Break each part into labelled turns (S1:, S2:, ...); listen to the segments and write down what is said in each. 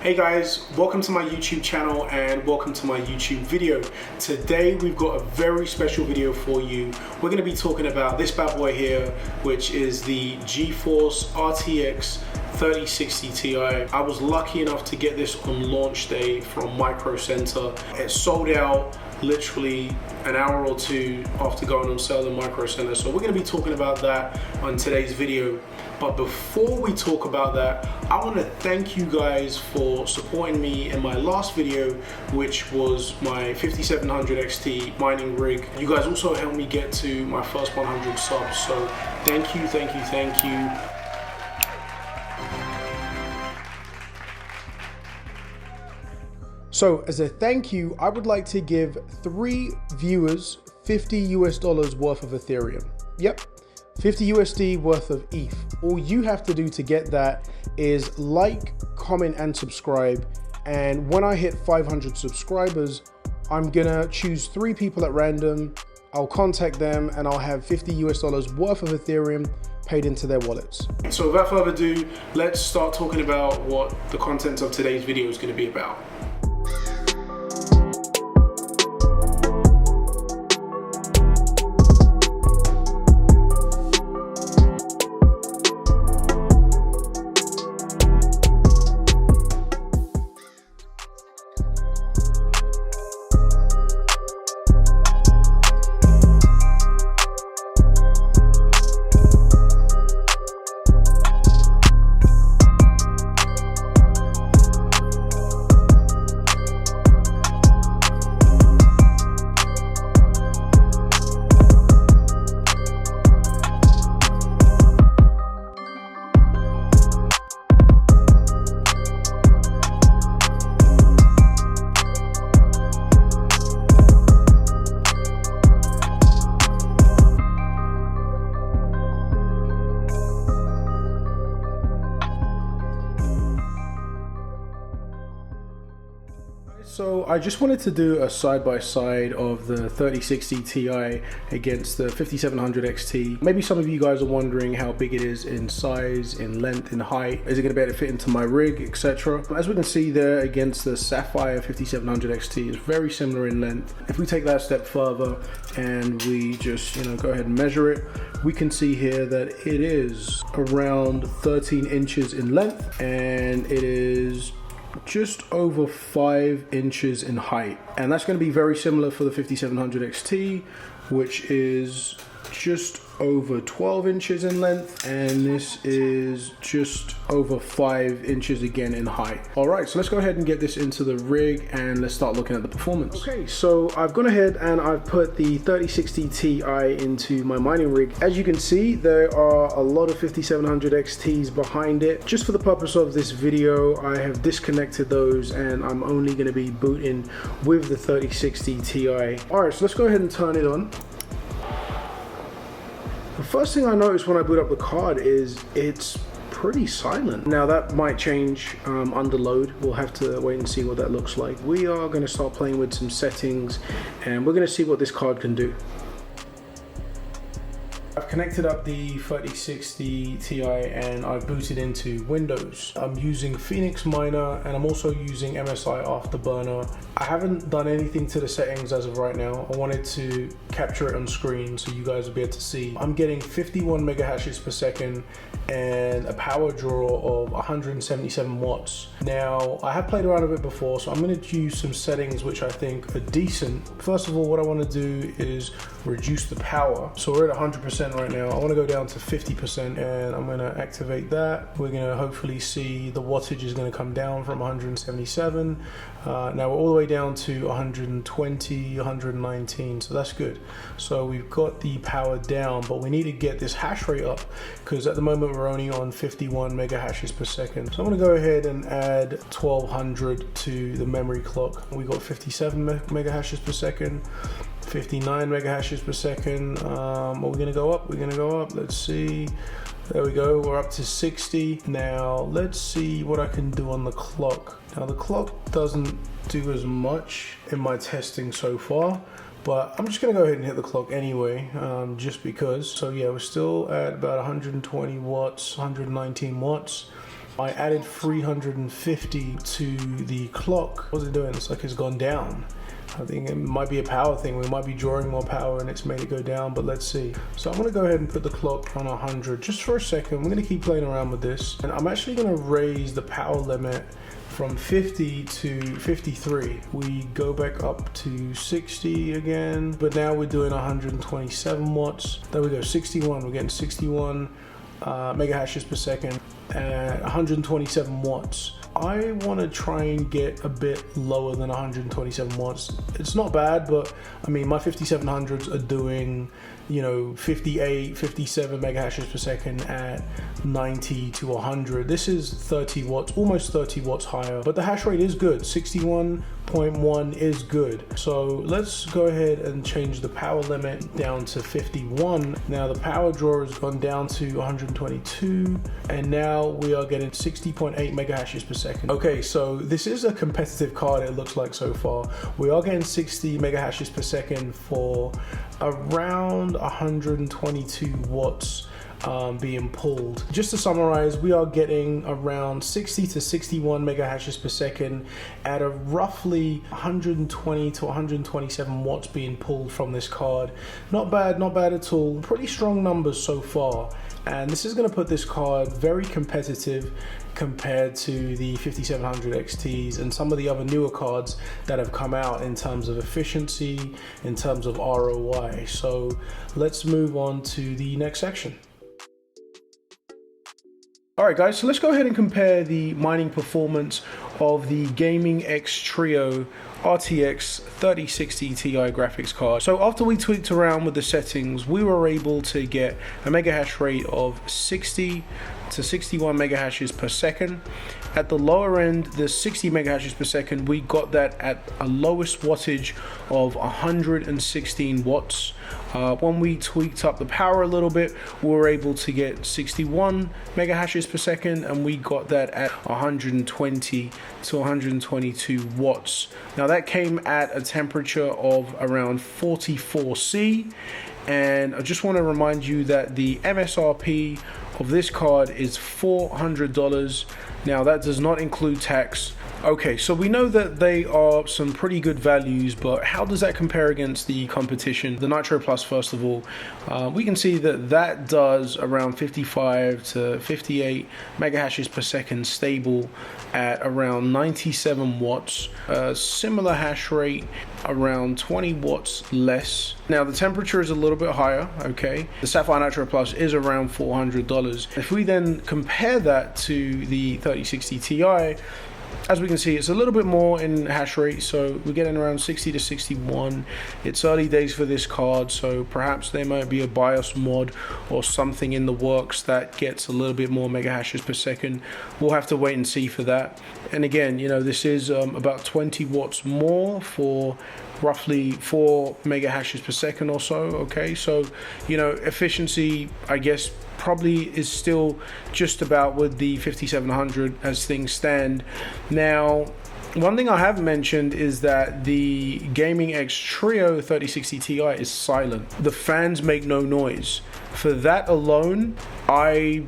S1: Hey guys, welcome to my YouTube channel and welcome to my YouTube video. Today we've got a very special video for you. We're going to be talking about this bad boy here, which is the GeForce RTX 3060 Ti. I was lucky enough to get this on launch day from Vexento. It sold out literally an hour or two after going on sale in Vexento. So we're going to be talking about that on today's video. But before we talk about that, I want to thank you guys for supporting me in my last video, which was my 5700 XT mining rig. You guys also helped me get to my first 100 subs. So thank you, thank you, thank you. So as a thank you, I would like to give 3 viewers $50 US worth of Ethereum. Yep, 50 USD worth of ETH. All you have to do to get that is like, comment, and subscribe. And when I hit 500 subscribers, I'm gonna choose 3 people at random. I'll contact them and I'll have $50 US worth of Ethereum paid into their wallets. So without further ado, let's start talking about what the content of today's video is gonna be about. So I just wanted to do a side-by-side of the 3060 Ti against the 5700 XT. Maybe some of you guys are wondering how big it is in size, in length, in height. Is it going to be able to fit into my rig, etc. But as we can see there against the Sapphire 5700 XT, it's very similar in length. If we take that a step further and we just, go ahead and measure it, we can see here that it is around 13 inches in length and it is just over 5 inches in height, and that's going to be very similar for the 5700 XT, which is just over 12 inches in length, and this is just over 5 inches again in height. Alright, so let's go ahead and get this into the rig and let's start looking at the performance. Okay, so I've gone ahead and I've put the 3060 Ti into my mining rig. As you can see, there are a lot of 5700 XTs behind it. Just for the purpose of this video, I have disconnected those and I'm only going to be booting with the 3060 Ti. Alright, so let's go ahead and turn it on. The first thing I noticed when I boot up the card is it's pretty silent. Now that might change under load. We'll have to wait and see what that looks like. We are going to start playing with some settings and we're going to see what this card can do. I've connected up the 3060 Ti and I've booted into Windows. I'm using Phoenix Miner and I'm also using MSI Afterburner. I haven't done anything to the settings as of right now. I wanted to capture it on screen so you guys will be able to see. I'm getting 51 mega hashes per second and a power draw of 177 watts. Now, I have played around with it before, so I'm going to use some settings which I think are decent. First of all, what I want to do is reduce the power. So we're at 100% right now. I want to go down to 50% and I'm going to activate that. We're going to hopefully see the wattage is going to come down from 177. Now we're all the way down to 120, 119, so that's good. So we've got the power down, but we need to get this hash rate up because at the moment we're only on 51 mega hashes per second. So I'm going to go ahead and add 1200 to the memory clock. We got 57 mega hashes per second. 59 mega hashes per second. Are we going to go up? We're going to go up. Let's see. There we go. We're up to 60. Now let's see what I can do on the clock. Now the clock doesn't do as much in my testing so far, but I'm just going to go ahead and hit the clock anyway, just because. So yeah, we're still at about 120 watts, 119 watts. I added 350 to the clock. What's it doing? It's like it's gone down. I think it might be a power thing. We might be drawing more power and it's made it go down, but let's see. So I'm gonna go ahead and put the clock on 100 just for a second. We're gonna keep playing around with this. And I'm actually gonna raise the power limit from 50 to 53. We go back up to 60 again, but now we're doing 127 watts. There we go, 61. We're getting 61 mega hashes per second at 127 watts. I want to try and get a bit lower than 127 watts. It's not bad, but I mean, my 5700s are doing, you know, 58, 57 mega hashes per second at 90 to 100. This is 30 watts, almost 30 watts higher, but the hash rate is good. 61.1 is good. So let's go ahead and change the power limit down to 51. Now the power draw has gone down to 122, and now we are getting 60.8 mega hashes per second. Okay, so this is a competitive card, it looks like so far. We are getting 60 mega hashes per second for around 122 watts being pulled. Just to summarize, we are getting around 60 to 61 mega hashes per second at a roughly 120 to 127 watts being pulled from this card. Not bad at all. Pretty strong numbers so far. And this is going to put this card very competitive compared to the 5700 XTs and some of the other newer cards that have come out in terms of efficiency, in terms of ROI. So let's move on to the next section. Alright guys, so let's go ahead and compare the mining performance of the Gaming X Trio RTX 3060 Ti graphics card. So after we tweaked around with the settings, we were able to get a mega hash rate of 60 to 61 mega hashes per second. At the lower end, the 60 mega hashes per second, we got that at a lowest wattage of 116 watts. When we tweaked up the power a little bit, we were able to get 61 mega hashes per second, and we got that at 120 to 122 watts. Now that came at a temperature of around 44°C, and I just want to remind you that the MSRP of this card is $400. Now that does not include tax. Okay, so we know that they are some pretty good values, but how does that compare against the competition? The Nitro Plus, first of all, we can see that that does around 55 to 58 mega hashes per second stable at around 97 watts. Similar hash rate, around 20 watts less. Now the temperature is a little bit higher, okay? The Sapphire Nitro Plus is around $400. If we then compare that to the 3060 Ti, as we can see, it's a little bit more in hash rate, so we're getting around 60 to 61. It's early days for this card, so perhaps there might be a BIOS mod or something in the works that gets a little bit more mega hashes per second. We'll have to wait and see for that. And again, you know, this is about 20 watts more for roughly 4 mega hashes per second or so. Okay, so you know, efficiency, I guess, probably is still just about with the 5700 as things stand. Now, one thing I haven't mentioned is that the Gaming X Trio 3060 Ti is silent. The fans make no noise. For that alone, I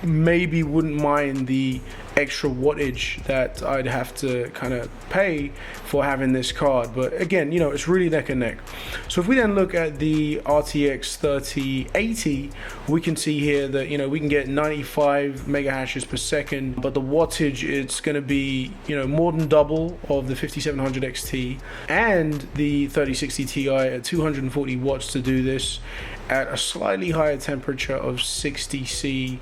S1: maybe wouldn't mind the extra wattage that I'd have to kind of pay for having this card, but again, you know, it's really neck and neck. So if we then look at the RTX 3080, we can see here that, you know, we can get 95 mega hashes per second, but the wattage, it's going to be, you know, more than double of the 5700 XT and the 3060 Ti at 240 watts to do this at a slightly higher temperature of 60°C.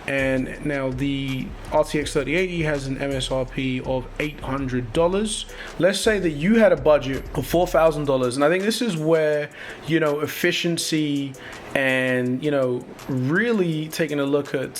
S1: And now the RTX 3080 has an MSRP of $800. Let's say that you had a budget of $4,000, and I think this is where, you know, efficiency and, you know, really taking a look at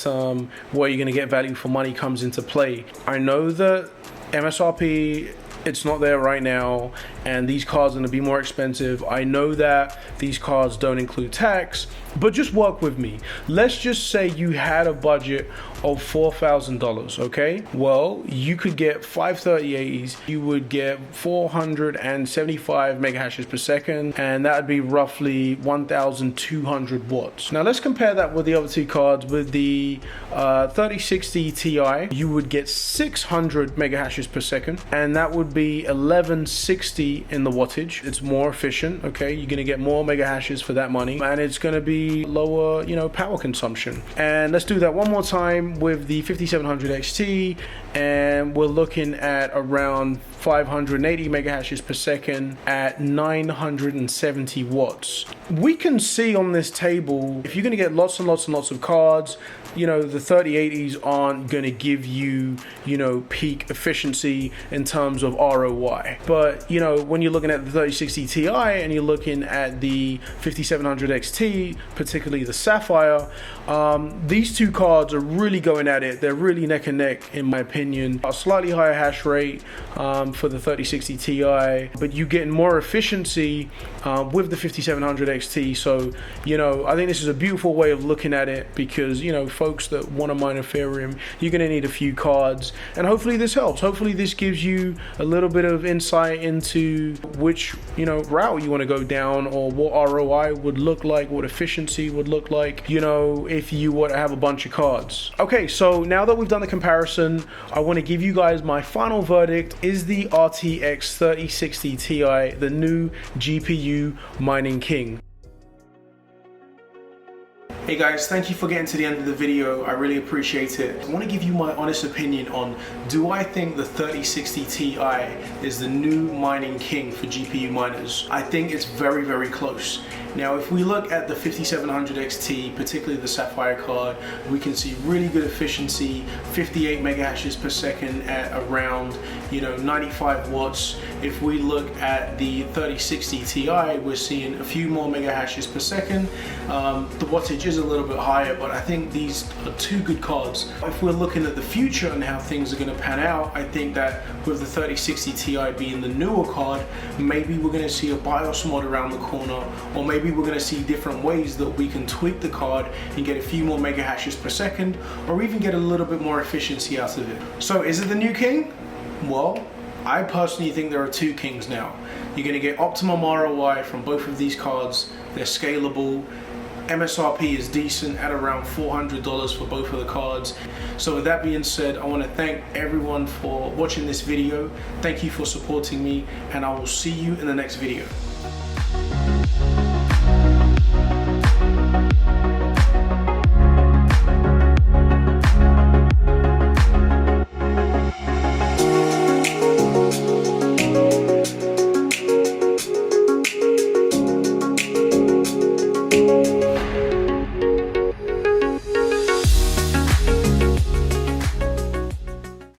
S1: where you're going to get value for money comes into play. I know that MSRP, it's not there right now, and these cards are going to be more expensive. I know that these cards don't include tax, but just work with me. Let's just say you had a budget of $4,000, okay? Well, you could get 5 3080s, you would get 475 mega hashes per second, and that would be roughly 1,200 watts. Now let's compare that with the other two cards. With the 3060 Ti, you would get 600 mega hashes per second, and that would be 1160 in the wattage. It's more efficient, okay? You're gonna get more mega hashes for that money, and it's gonna be lower, you know, power consumption. And let's do that one more time with the 5700 XT, and we're looking at around 580 mega hashes per second at 970 watts. We can see on this table, if you're going to get lots and lots and lots of cards, you know, the 3080s aren't going to give you, you know, peak efficiency in terms of ROI. But, you know, when you're looking at the 3060 Ti and you're looking at the 5700 XT, particularly the Sapphire, these two cards are really going at it. They're really neck and neck, in my opinion. A slightly higher hash rate for the 3060 Ti, but you get more efficiency with the 5700 XT. So, you know, I think this is a beautiful way of looking at it, because, you know, folks that want to mine Ethereum, you're going to need a few cards, and hopefully this helps. Hopefully this gives you a little bit of insight into which, you know, route you want to go down, or what ROI would look like, what efficiency would look like, you know, if you were to have a bunch of cards. Okay, so now that we've done the comparison, I want to give you guys my final verdict. Is the RTX 3060 Ti the new GPU mining king? Hey guys, thank you for getting to the end of the video. I really appreciate it. I want to give you my honest opinion on, do I think the 3060 Ti is the new mining king for GPU miners? I think it's very, very close. Now, if we look at the 5700 XT, particularly the Sapphire card, we can see really good efficiency, 58 mega hashes per second at around, you know, 95 watts. If we look at the 3060 Ti, we're seeing a few more mega hashes per second. The wattage is a little bit higher, but I think these are two good cards. If we're looking at the future and how things are going to pan out, I think that with the 3060 Ti being the newer card, maybe we're going to see a BIOS mod around the corner, or maybe we're going to see different ways that we can tweak the card and get a few more mega hashes per second, or even get a little bit more efficiency out of it. So is it the new king? Well, I personally think there are two kings now. You're going to get optimum ROI from both of these cards. They're scalable. MSRP is decent at around $400 for both of the cards. So with that being said, I want to thank everyone for watching this video. Thank you for supporting me, and I will see you in the next video.